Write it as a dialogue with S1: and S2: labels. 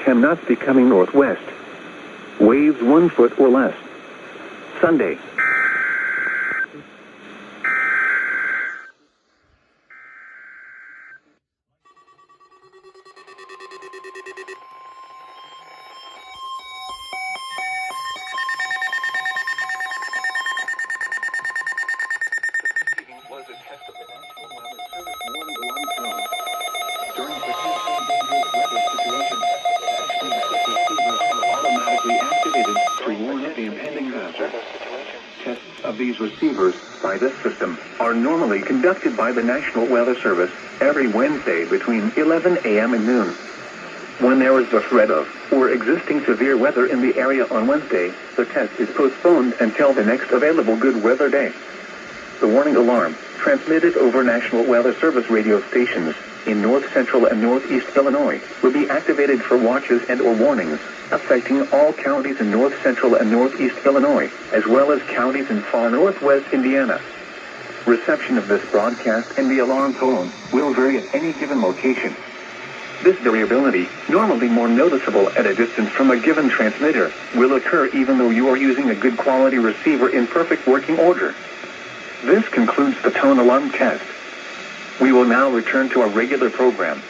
S1: cannot be coming northwest. Waves 1 foot or less. Sunday.
S2: Was a test of the National Weather Service warning alarm tone. During potentially dangerous weather situations, receivers are automatically activated to warn of the impending hazard. Tests of these receivers by this system are normally conducted by the National Weather Service every Wednesday between 11 a.m. and noon. When there is the threat of or existing severe weather in the area on Wednesday, the test is postponed until the next available good weather day. The warning alarm, transmitted over National Weather Service radio stations in north central and northeast Illinois, will be activated for watches and or warnings, affecting all counties in north central and northeast Illinois, as well as counties in far northwest Indiana. Reception of this broadcast and the alarm tone will vary at any given location. This variability, normally more noticeable at a distance from a given transmitter, will occur even though you are using a good quality receiver in perfect working order. This concludes the tone alarm test. We will now return to our regular program.